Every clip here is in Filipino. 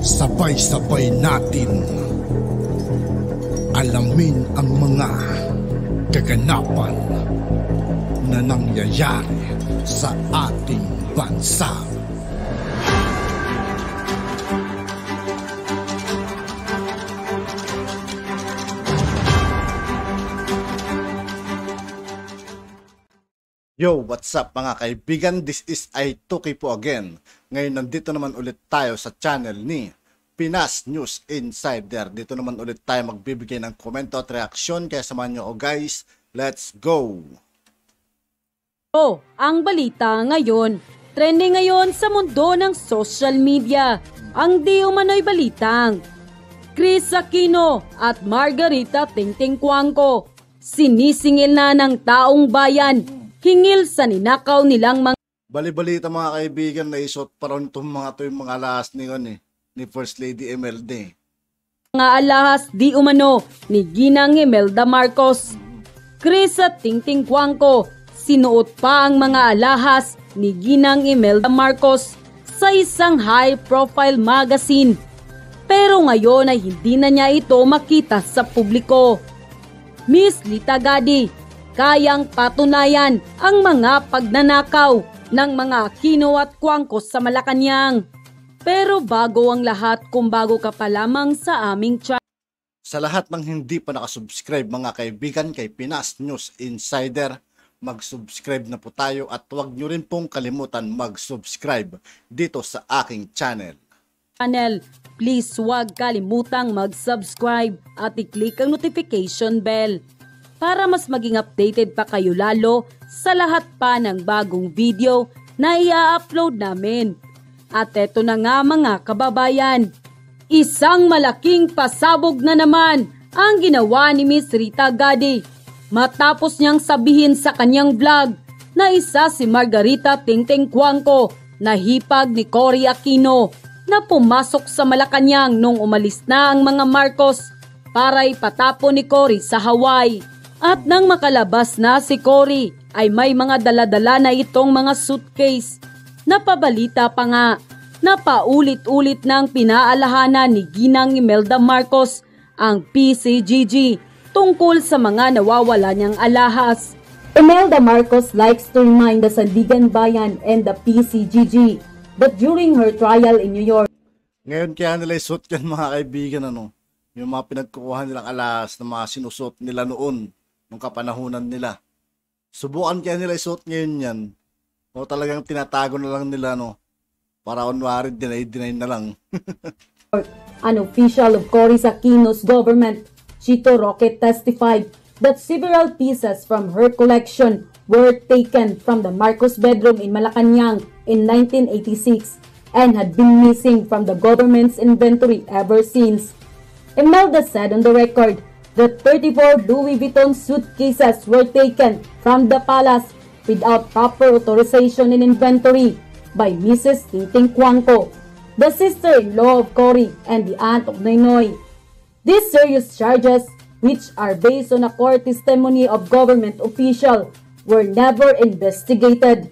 Sabay-sabay natin alamin ang mga kaganapan na nangyayari sa ating bansa. Yo, what's up mga kaibigan? This is I2K po again. Ngayon nandito naman ulit tayo sa channel ni Pinas News Insider. Dito naman ulit tayo magbibigay ng komento at reaksyon. Kaya samahan nyo ako guys. Let's go! Ang balita ngayon. Trending ngayon sa mundo ng social media. Ang di umano'y balitang Chris Aquino at Margarita Tingting Cuangco sinisingil na ng taong bayan hingil sa ninakaw nilang mga bali-balita mga kaibigan na isot pa ron itong mga alahas ni First Lady MLD. Mga alahas di umano ni Ginang Imelda Marcos. Chris at Tingting Cuangco sinuot pa ang mga alahas ni Ginang Imelda Marcos sa isang high-profile magazine. Pero ngayon ay hindi na niya ito makita sa publiko. Miss Lita Gadi, kayang patunayan ang mga pagnanakaw ng mga Aquino at Cuangco sa Malacanang. Pero bago ang lahat, kung bago ka pa lamang sa aming channel. Sa lahat ng hindi pa nakasubscribe mga kaibigan kay Pinas News Insider, mag-subscribe na po tayo at huwag nyo rin pong kalimutan mag-subscribe dito sa aking channel. Please huwag kalimutang mag-subscribe at i-click ang notification bell para mas maging updated pa kayo lalo sa lahat pa ng bagong video na i-upload namin. At eto na nga mga kababayan, isang malaking pasabog na naman ang ginawa ni Miss Rita Gadi matapos niyang sabihin sa kanyang vlog na isa si Margarita Tingting Cuangco na hipag ni Cory Aquino na pumasok sa Malacanang nung umalis na ang mga Marcos para ipatapon ni Cory sa Hawaii. At nang makalabas na si Cory ay may mga daladala na itong mga suitcase. Napabalita pa nga na paulit-ulit nang pinaalahanan ni Ginang Imelda Marcos ang PCGG tungkol sa mga nawawala niyang alahas. Imelda Marcos likes to remind the Sandigan Bayan and the PCGG that during her trial in New York. Ngayon kaya nila isuot yan mga kaibigan yung mga pinagkukuha nilang alahas na mga sinusot nila noon nung kapanahunan nila. Subukan kaya nila isuot ngayon yan o talagang tinatago na lang nila para onwari deny na lang. An official of Cory Aquino's government, Chito Roque, testified that several pieces from her collection were taken from the Marcos bedroom in Malacanang in 1986 and had been missing from the government's inventory ever since. Imelda said on the record that 34 Louis Vuitton suitcases were taken from the palace without proper authorization and inventory by Mrs. Tingting Cuangco, the sister-in-law of Cory and the aunt of Noynoy. These serious charges, which are based on a court testimony of government official, were never investigated.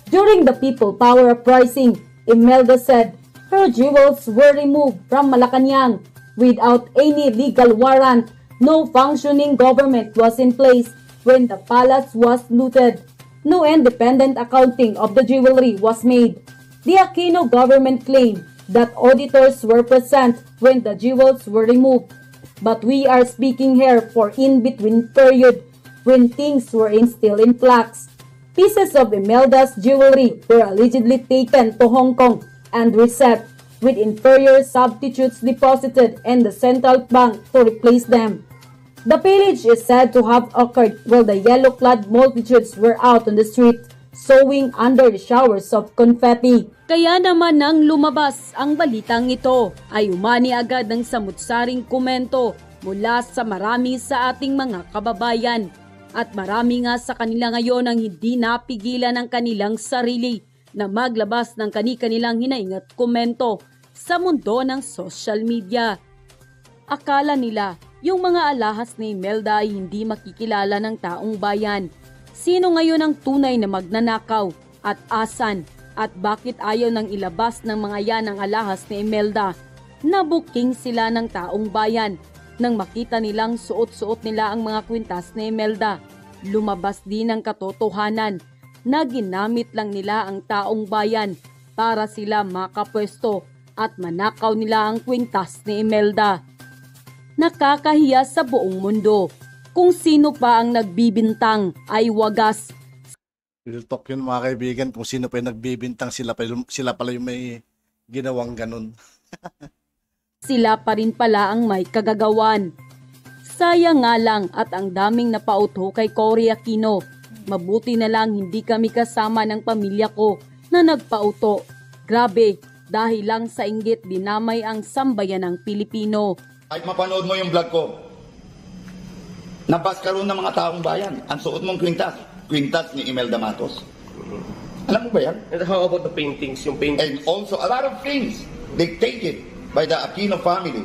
During the People Power Uprising, Imelda said her jewels were removed from Malacanang without any legal warrant. No functioning government was in place when the palace was looted. No independent accounting of the jewelry was made. The Aquino government claimed that auditors were present when the jewels were removed. But we are speaking here for in-between period when things were still in flux. Pieces of Imelda's jewelry were allegedly taken to Hong Kong and reset, with inferior substitutes deposited in the central bank to replace them. The pillage is said to have occurred while the yellow-clad multitudes were out on the street, sowing under the showers of confetti. Kaya naman nang lumabas ang balitang ito, ay umani agad ng samut-saring komento mula sa marami sa ating mga kababayan. At marami nga sa kanila ngayon ang hindi napigilan ng kanilang sarili na maglabas ng kani-kanilang hinaing at komento sa mundo ng social media. Akala nila yung mga alahas ni Imelda ay hindi makikilala ng taong bayan. Sino ngayon ang tunay na magnanakaw at asan at bakit ayaw nang ilabas ng mga yan ang alahas ni Imelda? nabuking sila ng taong bayan. Nang makita nilang suot-suot nila ang mga kwintas ni Imelda, lumabas din ang katotohanan na ginamit lang nila ang taong bayan para sila makapwesto at manakaw nila ang kwintas ni Imelda. Nakakahiya sa buong mundo. Kung sino pa ang nagbibintang ay wagas. Real talk yun mga kaibigan, kung sino pa yung nagbibintang, sila pala yung may ginawang ganun. Sila pa rin pala ang may kagagawan. Sayang nga lang at ang daming napauto kay Cory Aquino. Mabuti na lang hindi kami kasama ng pamilya ko na nagpauto. Grabe, dahil lang sa inggit dinamay ang sambayan ng Pilipino. Kahit mapanood mo yung vlog ko, nabas karoon ng mga taong bayan. Ang suot mong kwintas ni Imelda Matos. Alam mo ba yan? And how about the paintings? Yung paintings? And also a lot of things dictated by the Aquino family.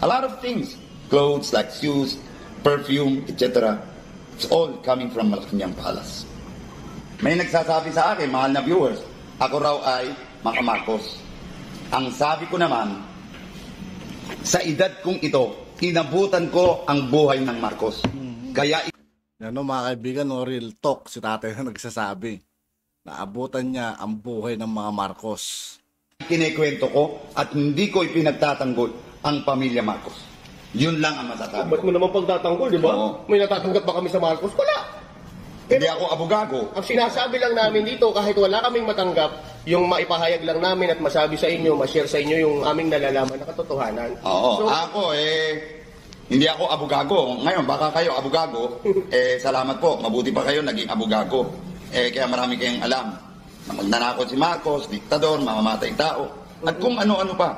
A lot of things. Clothes like shoes, perfume, etc. It's all coming from Malacanang Palace. May nagsasabi sa akin, mahal na viewers, ako raw ay Maka Marcos. Ang sabi ko naman, sa edad kong ito, inabutan ko ang buhay ng Marcos. Kaya Yan no, mga kaibigan, no, real talk si tatay na nagsasabi. Naabutan niya ang buhay ng mga Marcos. kinikwento ko at hindi ko ipinagtatanggol ang pamilya Marcos. Yun lang ang masasabi Ba't ko. mo naman pagtatanggol, di ba? Oo. May natatanggap ba kami sa Marcos? Wala. Hindi ako abogago. Ang sinasabi lang namin dito, kahit wala kaming matanggap, yung maipahayag lang namin at masabi sa inyo, ma-share sa inyo yung aming nalalaman na katotohanan. Oo. So, Ako hindi ako abogago. Ngayon, baka kayo abogago. Salamat po. Mabuti pa kayo naging abogago. Kaya marami kayong alam. Na magnanakot si Marcos, diktador, mamamatay tao. At kung ano-ano pa.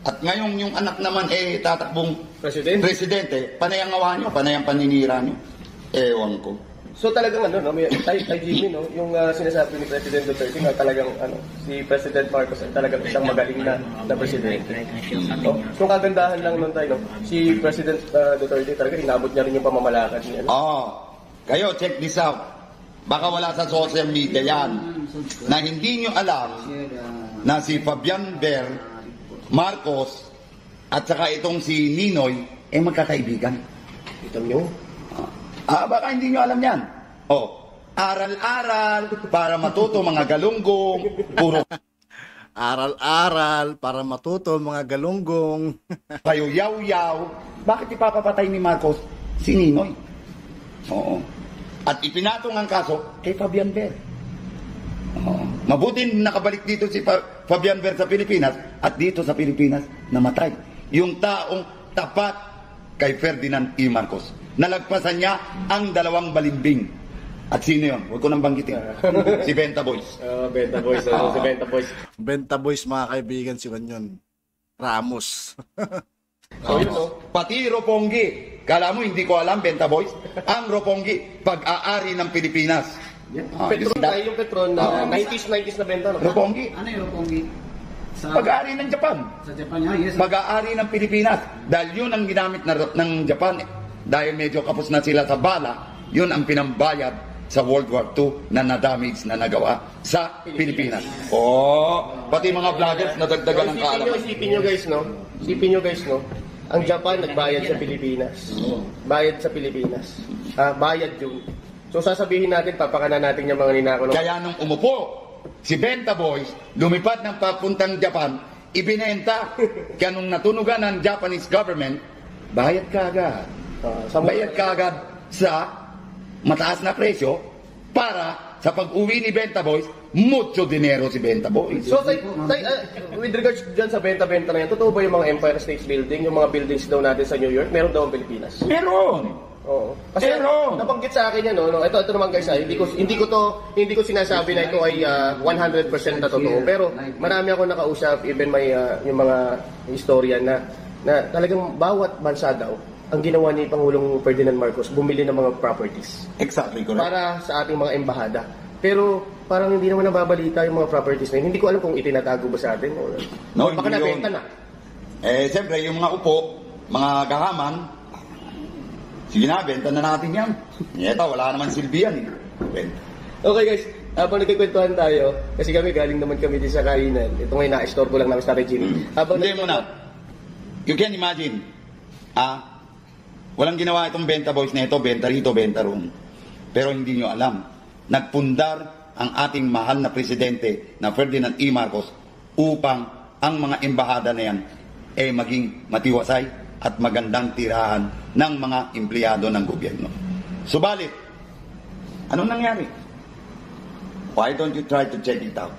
At ngayon yung anak naman tatakbong presidente. Panay ang awa nyo, panay ang paninira nyo. Ewan ko. So talagang kay Jimmy, no, yung sinasabi ni President Duterte na talagang si President Marcos ay talagang isang magaling na presidente. No? So kagandahan lang nun tayo, no? Si President Duterte talaga inabot niya rin yung pamamalakad niya. Kayo, check this out. Baka wala sa social media yan. Na hindi nyo alam na si Fabian Ver Marcos at saka itong si Ninoy magkakaibigan. Ito nyo? Baka hindi nyo alam yan. Aral-aral para matuto mga galunggong. Puro Aral-aral para matuto mga galunggong. kayo yaw-yaw. Bakit ipapapatay ni Marcos si Ninoy? Oo. At ipinatong ang kaso kay Fabian Ver. Mabuti nakabalik dito si Fabian Ver sa Pilipinas at dito sa Pilipinas namatay. Yung taong tapat kay Ferdinand E. Marcos. Nalagpasan niya ang 2 balimbing. At sino yun? Huwag ko nang banggitin. Si Benta Boys. Benta Boys. Si Benta Boys. Benta Boys mga kaibigan, si Wanyon Ramos. So yun, no? Pati Roponggi. Kala mo hindi ko alam, Benta Boys? Ang Roponggi, pag-aari ng Pilipinas. Petron tayo yung Petron na 90s na benta. No? Roponggi. Ano yung Roppongi? Pag-aari ng Japan. Sa Japan, yes. Pag-aari ng Pilipinas. Dahil yun ang ginamit ng Japan. Dahil medyo kapos na sila sa bala, yun ang pinambayad sa World War II na na-damage na nagawa sa Pilipinas. Pati mga vloggers nadagdagan ng kaalaman. Isipin nyo guys, no? Ang Japan nagbayad sa Pilipinas. Bayad sa Pilipinas. Bayad yun. So sasabihin natin, papakanan natin yung mga ninako. Kaya nung umupo si Benta Boys, lumipad ng papuntang Japan, ibinenta. Kaya nung natunugan ng Japanese government, bayad ka agad. Bayad ka agad sa mataas na presyo para sa pag-uwi ni Benta Boys, mucho dinero si Benta Boys. So, with regards dyan sa benta-benta na yan, totoo ba yung mga Empire State Building, yung mga buildings daw natin sa New York, meron daw ang Pilipinas? Meron! Oo. Kasi Meron! nabanggit sa akin yan, no? Ito naman guys, hindi ko sinasabi na ito ay 100% na totoo, pero marami ako nakausap, even may yung mga historian na talagang bawat bansa daw, ang ginawa ni Pangulong Ferdinand Marcos, bumili ng mga properties. Exactly correct. Para sa ating mga embahada. Pero parang hindi naman nababalita yung mga properties na yun. Hindi ko alam kung itinatago ba sa atin. No, baka hindi nabenta yun. na. Siyempre, yung mga upo, mga gahaman, sige na, benta na natin yan. Ito, wala naman silbi yan. Benta. Okay guys, habang nagkikwentuhan tayo, kasi galing naman kami din sa kainan. Ito ngayon na-store ko lang namin sa Jimmy. Hindi mo na. You can imagine, walang ginawa itong benta boys na ito, benta rito, benta roon. Pero hindi nyo alam, nagpundar ang ating mahal na presidente na Ferdinand E. Marcos upang ang mga embahada na yan ay maging matiwasay at magandang tirahan ng mga empleyado ng gobyerno. Subalit, anong nangyari? Why don't you try to check it out?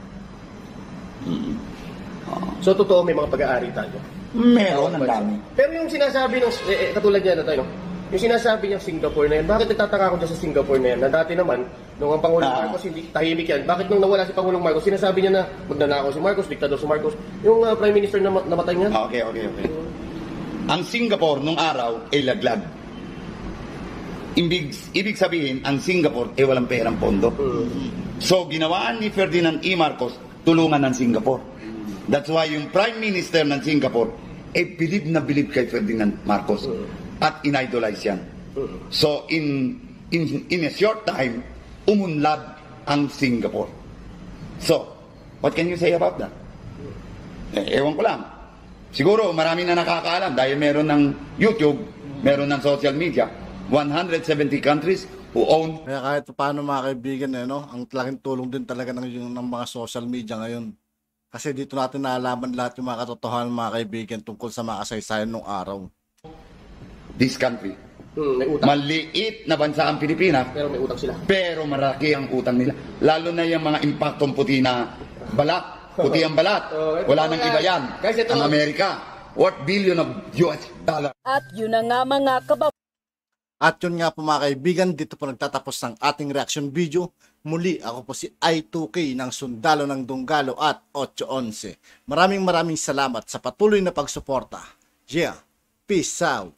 So, totoo may mga pag-aari tayo. Meron ang dami. Pero yung sinasabi ng, katulad niya na tayo, yung sinasabi niyang Singapore na yan, bakit nagtataka ako dyan sa Singapore na yan? Na dati naman, nung ang Pangulong Marcos, hindi tahimik yan. Bakit nung nawala si Pangulong Marcos, sinasabi niya na magnanakaw si Marcos, diktador si Marcos, yung Prime Minister na namatay niya? Okay. Ang Singapore nung araw ay laglag. Ibig sabihin, ang Singapore ay walang perang pondo. So, ginawaan ni Ferdinand E. Marcos, tulungan ng Singapore. That's why yung Prime Minister ng Singapore ay bilib na bilib kay Ferdinand Marcos at in-idolize yan. So, in a short time, umunlad ang Singapore. So, what can you say about that? Ewan ko lang. Siguro, marami na nakakaalam dahil meron ng YouTube, meron ng social media, 170 countries who own. Kaya kahit paano mga kaibigan, ang laking tulong din talaga ng mga social media ngayon. Kasi dito natin naalaman lahat yung mga katotohanan mga kaibigan tungkol sa mga kasaysayan nung araw. This country. May utang. Maliit na bansa ang Pilipinas. Pero may utang sila. Pero maraki ang utang nila. Lalo na yung mga impaktong puti na balat. Puti ang balat. Wala nang iba yan. Ang Amerika. What billion of US dollar. At yun na nga mga kababayan. At yun nga po mga kaibigan, dito po nagtatapos ang ating reaction video. Muli, ako po si I2K ng Sundalo ng Dunggalo at 811. Maraming salamat sa patuloy na pagsuporta. Yeah, peace out.